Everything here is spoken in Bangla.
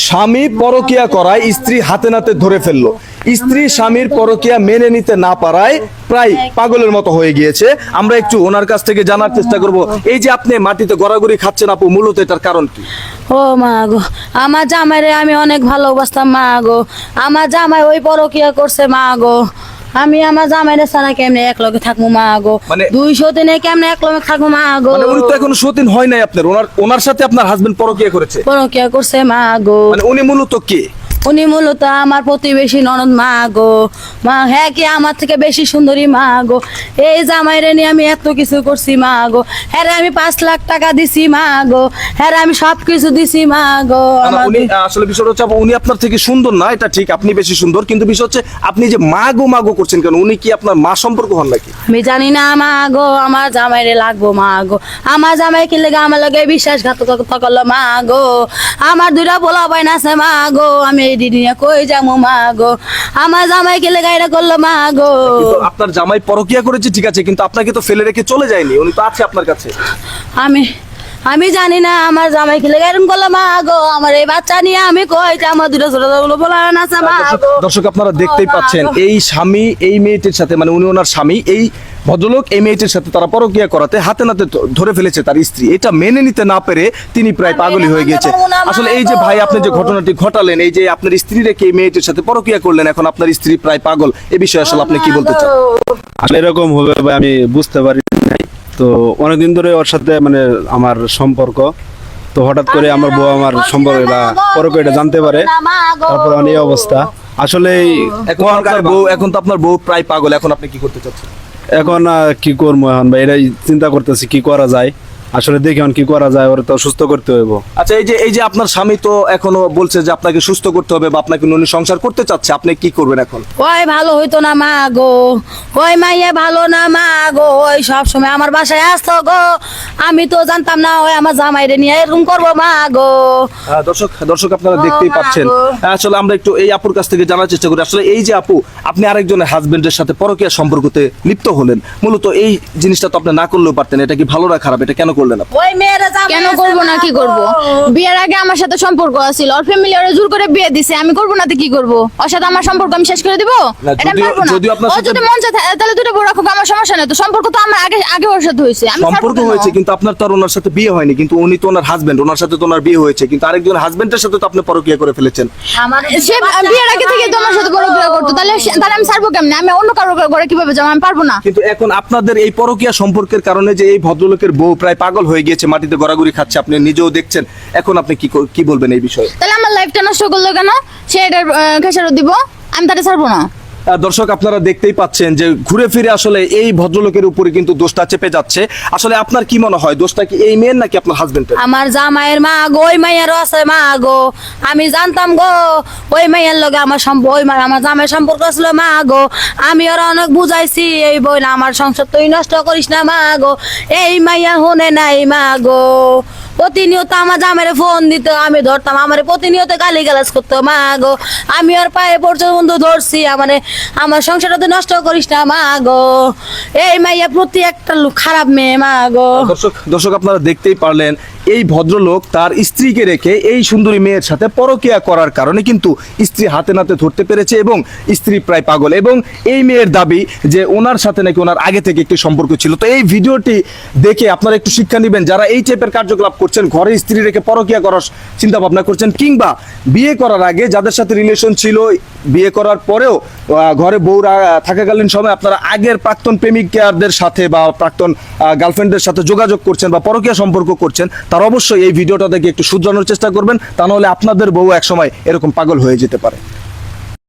স্বামী পরকিয়া করায় স্ত্রী হাতে নাতে ধরে ফেললো। স্ত্রী স্বামীর পরকিয়া মেনে নিতে না পারায় প্রায় পাগলের মতো হয়ে গিয়েছে। আমরা একটু ওনার কাছ থেকে জানার চেষ্টা করব, এই যে আপনি মাটিতে গড়াগড়ি খাচ্ছেন আপু, মূলত এটার কারণ কি? ও মা গো, আমার জামাইরে আমি অনেক ভালোবাসতাম মা গো। আমার জামাই ওই পরকিয়া করছে মা গো। আমি আমার জামাইরে ছাড়া কেমনে এক লগে থাকবো মা গো, মানে 200 দিনে কেমনে এক লগে থাকবো মা গো। মানে উনি তো এখনো সতীন হয় নাই আপনার, ওনার সাথে আপনার হাজবেন্ড পরকিয়া করেছে। পরকিয়া করছে মা গো। মানে উনি মূলত কে? উনি মূলত আমার প্রতিবেশী ননদ মা গো। মা হ্যাঁ, কি আমার থেকে বেশি সুন্দরী মা গো। এই জামাইরে নিয়ে আমি এত কিছু করছি মা গো। হ্যাঁ রে, আমি 5 লাখ টাকা দিছি মা গো। হ্যাঁ রে, আমি সবকিছু দিছি মা গো। উনি আসলে বিষয়টা হচ্ছে উনি আপনার থেকে সুন্দর না, এটা ঠিক, আপনি বেশি সুন্দর, কিন্তু বিষয় হচ্ছে আপনি যে মা গো করছেন কেন? উনি কি আপনার মা সম্পর্ক হন নাকি? আমি জানি না মা গো, আমার জামাইরে লাগবো মা গো। আমার জামাই কি লেগে আমার লগে বিশ্বাসঘাতকতা করলো মা গো। আমার 2টা পোলা বাইন আছে মা গো, আমি এই দিনে কই যাবো মা গো। আমার জামাই কি লেগে এটা করলো মা গো। কিন্তু আপনার জামাই পরকিয়া করেছে ঠিক আছে, কিন্তু আপনাকে তো ফেলে রেখে চলে যায়নি, উনি তো আছে আপনার কাছে। আমি জানি না আমার জামাই কি লেগে এরকম করলো মা গো। আমার এই বাচ্চা নিয়ে আমি কই যে আমার 2টা ছোট ছোট পোলা আছে মা গো। দর্শক আপনারা দেখতেই পাচ্ছেন, এই স্বামী এই মেয়েটির সাথে, মানে উনি ওনার স্বামী, এই ভদ্রলোক এই মেয়েটির সাথে তারা পরকিয়া করাতে হাতে নাতে ধরে ফেলেছে তার স্ত্রী। এটা মেনে নিতে না পেরে তিনি প্রায় পাগলই হয়ে গেছে। আসলে এই যে ভাই, আপনি যে ঘটনাটি ঘটালেন, এই যে আপনার স্ত্রী রেখে এই মেয়েটির সাথে পরকিয়া করলেন, এখন আপনার স্ত্রী প্রায় পাগল, এ বিষয়ে আসলে আপনি কি বলতে চান? আসলে এরকম হবে ভাই আমি বুঝতে পারি নাই। তো অনেকদিন ধরে ওর সাথে মানে আমার সম্পর্ক, তো হঠাৎ করে আমার বউ আমার সম্পর্কে বা পরকিয়াটা জানতে পারে, তারপর অনেক অবস্থা। আসলে এখন তো আপনার বউ প্রায় পাগল, এখন আপনি কি করতে চাচ্ছেন? এখন কি করবো এখন ভাই, এটাই চিন্তা করতেছি কি করা যায়। আসলে দেখি এখন কি করা যায়, ওরা তো সুস্থ করতে হইব। আচ্ছা, এই যে আপনার স্বামী তো এখনো বলছে যে আপনাকে সুস্থ করতে হবে বা আপনাকে উনি সংসার করতে চাচ্ছে, আপনি কি করবেন এখন? ওই ভালো হইতো না মা গো, ওই মাইয়া ভালো না মা গো, ওই সব সময় আমার বাসায় আসতো গো। আমি তো জানতাম না ওই আমার জামাইরে নিয়ে এরকম করবো মা গো। দর্শক আপনারা দেখতেই পাচ্ছেন। আসলে আমরা একটু এই আপুর কাছ থেকে জানার চেষ্টা করি, আসলে এই যে আপু, আপনি আরেকজনের হাজবেন্ডের সাথে পরকীয়া সম্পর্কতে লিপ্ত হলেন, মূলত এই জিনিসটা তো আপনি না করলেও পারতেন। এটা কি ভালো না খারাপ, এটা কেন করলেন আপনি? ওই মেয়েরা কেন করবো না, কি করবো? বিয়ের আগে আমার সাথে সম্পর্ক আছিল, ওর ফ্যামিলি ওরে জোর করে বিয়ে দিছে, আমি করবো না তো কি করবো? ওর সাথে আমার সম্পর্ক আমি শেষ করে দিব? এটা আমি পারবো না। ও যদি মন চায় তাহলে 2টা বউ রাখুক, আমার সমস্যা নেই। তো সম্পর্ক তো আমার আগে ওর সাথে হয়েছে, আমি সম্পর্ক হয়েছে, কিন্তু আপনার তো আর ওনার সাথে বিয়ে হয়নি, কিন্তু উনি তো ওনার হাজবেন্ড, ওনার সাথে তো ওনার বিয়ে হয়েছে, কিন্তু আরেকজন হাজবেন্ডের সাথে তো আপনি পরকীয়া করে ফেলেছেন। সে বিয়ের আগে থেকে তো আমার সাথে পরকীয়া করতো, তাহলে আমি ছাড়বো কেমনে? আমি অন্য কারো ঘরে কিভাবে যাবো? আমি পারবো না। কিন্তু এখন আপনাদের এই পরকীয়া সম্পর্কের কারণে যে এই ভদ্রলোকের বউ প্রায় পাগল হয়ে গিয়েছে, মাটিতে গড়াগড়ি খাচ্ছে, আপনি নিজেও দেখছেন, এখন আপনি কি বলবেন এই বিষয়ে? তাহলে আমার লাইফটা নষ্ট করলো কেন? সে এটার খেসারত দিব, আমি তাকে ছাড়বো না। দর্শক আপনারা দেখতেই পাচ্ছেন যে ঘুরে ফিরে আসলে এই ভদ্রলোকের উপরে কিন্তু দোষটা চেপে যাচ্ছে। আসলে আপনার কি মনে হয়, দোষটা কি এই মেয়ের নাকি আপনার হাজবেন্ডের? আমার জামাইয়ের মা গো, ওই মাইয়ারও আছে মা গো। আমি জানতাম গো ওই মাইয়ার লগে আমার আমার জামাইয়ের সম্পর্ক ছিল মা গো। আমি ওরা অনেক বুঝাইছি, এই বই না আমার সংসার তুই নষ্ট করিস না মা গো। এই মাইয়া শুনে নাই মা গো। প্রতিনিয়ত আমার জামাইরে ফোন দিত, আমি ধরতাম, আমার প্রতিনিয়ত গালি গালাজ করতো মা গো। আমি ওর পায়ে পর্যন্ত ধরছি, আমার সংসারটা তো নষ্ট করিস না মা গো। এই মাইয়া প্রতি একটা খারাপ মেয়ে মা গো। দর্শক আপনারা দেখতেই পারলেন, এই ভদ্রলোক তার স্ত্রীকে রেখে এই সুন্দরী মেয়ের সাথে পরকীয়া করার কারণে কিন্তু স্ত্রী হাতে নাতে ধরতে পেরেছে এবং স্ত্রী প্রায় পাগল। এবং এই মেয়ের দাবি যে ওনার সাথে নাকি ওনার আগে থেকে একটি সম্পর্ক ছিল। তো এই ভিডিওটি দেখে আপনারা একটু শিক্ষা নেবেন, যারা এই টাইপের কার্যকলাপ করছেন, ঘরে স্ত্রী রেখে পরকীয়া করার চিন্তা ভাবনা করছেন, কিংবা বিয়ে করার আগে যাদের সাথে রিলেশন ছিল, বিয়ে করার পরেও ঘরে বউরা থাকাকালীন সময় আপনারা আগের প্রাক্তন প্রেমিকদের সাথে বা প্রাক্তন গার্লফ্রেন্ডদের সাথে যোগাযোগ করছেন বা পরকীয়া সম্পর্ক করছেন, তার অবশ্যই এই ভিডিওটা দেখে একটু শুধরানোর চেষ্টা করবেন, তা নাহলে আপনাদের বউ একসময় এরকম পাগল হয়ে যেতে পারে।